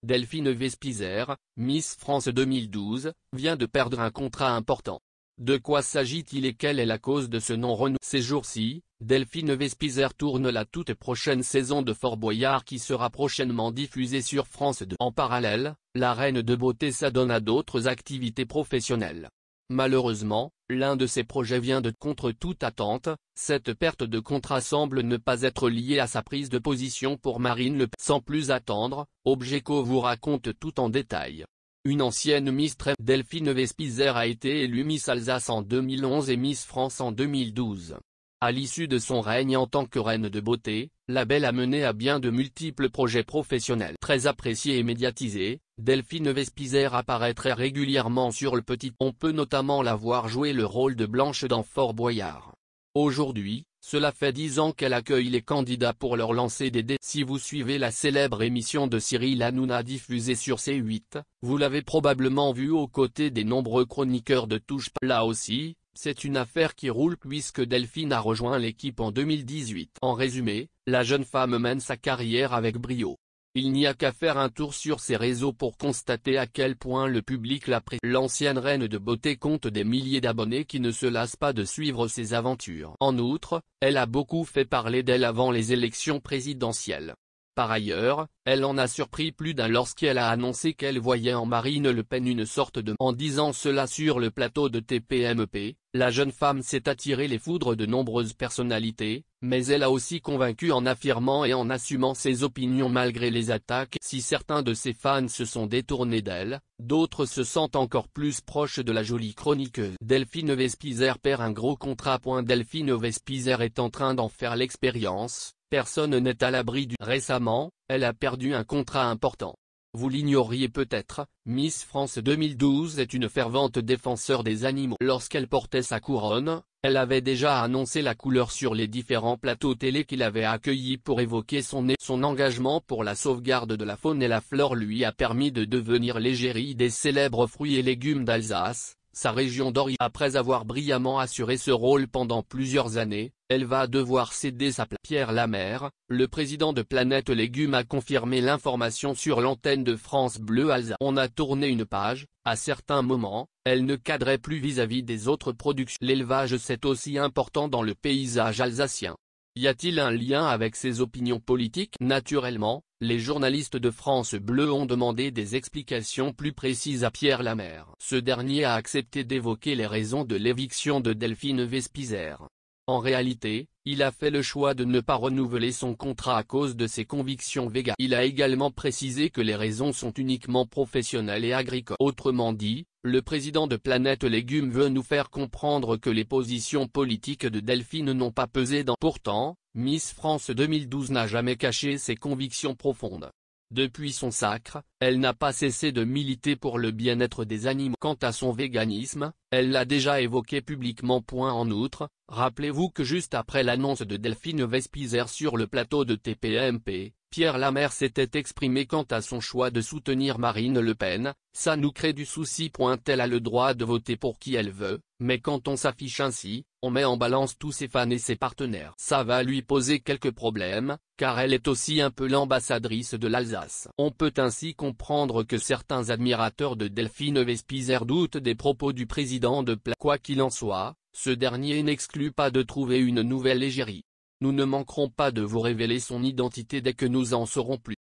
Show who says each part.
Speaker 1: Delphine Vespizer, Miss France 2012, vient de perdre un contrat important. De quoi s'agit-il et quelle est la cause de ce non-renouveau? Ces jours-ci, Delphine Vespizer tourne la toute prochaine saison de Fort Boyard qui sera prochainement diffusée sur France 2. En parallèle, la reine de beauté s'adonne à d'autres activités professionnelles. Malheureusement, l'un de ses projets vient de contre toute attente. Cette perte de contrat semble ne pas être liée à sa prise de position pour Marine Le Pen. Sans plus attendre, Objeco vous raconte tout en détail. Une ancienne Miss Trèves, Delphine Vespizer a été élue Miss Alsace en 2011 et Miss France en 2012. À l'issue de son règne en tant que reine de beauté, la belle a mené à bien de multiples projets professionnels. Très appréciée et médiatisée, Delphine Vespizer apparaît très régulièrement sur le petit. On peut notamment la voir jouer le rôle de Blanche dans Fort Boyard. Aujourd'hui, cela fait 10 ans qu'elle accueille les candidats pour leur lancer des dés. Si vous suivez la célèbre émission de Cyril Hanouna diffusée sur C8, vous l'avez probablement vue aux côtés des nombreux chroniqueurs de Touche pas. Là aussi, c'est une affaire qui roule puisque Delphine a rejoint l'équipe en 2018. En résumé, la jeune femme mène sa carrière avec brio. Il n'y a qu'à faire un tour sur ses réseaux pour constater à quel point le public l'apprécie. L'ancienne reine de beauté compte des milliers d'abonnés qui ne se lassent pas de suivre ses aventures. En outre, elle a beaucoup fait parler d'elle avant les élections présidentielles. Par ailleurs, elle en a surpris plus d'un lorsqu'elle a annoncé qu'elle voyait en Marine Le Pen une sorte de... En disant cela sur le plateau de TPMP, la jeune femme s'est attiré les foudres de nombreuses personnalités, mais elle a aussi convaincu en affirmant et en assumant ses opinions malgré les attaques. Si certains de ses fans se sont détournés d'elle, d'autres se sentent encore plus proches de la jolie chroniqueuse. Delphine Vespizer perd un gros contrat. Delphine Vespizer est en train d'en faire l'expérience. Personne n'est à l'abri du... Récemment, elle a perdu un contrat important. Vous l'ignoriez peut-être, Miss France 2012 est une fervente défenseur des animaux. Lorsqu'elle portait sa couronne, elle avait déjà annoncé la couleur sur les différents plateaux télé qu'il avait accueillis pour évoquer son engagement pour la sauvegarde de la faune et la flore lui a permis de devenir l'égérie des célèbres fruits et légumes d'Alsace, sa région d'origine. Après avoir brillamment assuré ce rôle pendant plusieurs années, elle va devoir céder sa place. Pierre Lamer, le président de Planète Légumes a confirmé l'information sur l'antenne de France Bleu Alsace. On a tourné une page, à certains moments, elle ne cadrait plus vis-à-vis des autres productions. L'élevage c'est aussi important dans le paysage alsacien. Y a-t-il un lien avec ses opinions politiques? Naturellement, les journalistes de France Bleu ont demandé des explications plus précises à Pierre Lamer. Ce dernier a accepté d'évoquer les raisons de l'éviction de Delphine Vespizer. En réalité, il a fait le choix de ne pas renouveler son contrat à cause de ses convictions véganes. Il a également précisé que les raisons sont uniquement professionnelles et agricoles. Autrement dit, le président de Planète Légumes veut nous faire comprendre que les positions politiques de Delphine n'ont pas pesé dans... Pourtant, Miss France 2012 n'a jamais caché ses convictions profondes. Depuis son sacre, elle n'a pas cessé de militer pour le bien-être des animaux. Quant à son véganisme, elle l'a déjà évoqué publiquement. En outre, rappelez-vous que juste après l'annonce de Delphine Vespizer sur le plateau de TPMP, Pierre Lamer s'était exprimé quant à son choix de soutenir Marine Le Pen. Ça nous crée du souci. Elle a le droit de voter pour qui elle veut, mais quand on s'affiche ainsi, on met en balance tous ses fans et ses partenaires. Ça va lui poser quelques problèmes, car elle est aussi un peu l'ambassadrice de l'Alsace. On peut ainsi comprendre que certains admirateurs de Delphine Vespizer doutent des propos du président de Planète. Quoi qu'il en soit, ce dernier n'exclut pas de trouver une nouvelle égérie. Nous ne manquerons pas de vous révéler son identité dès que nous en saurons plus.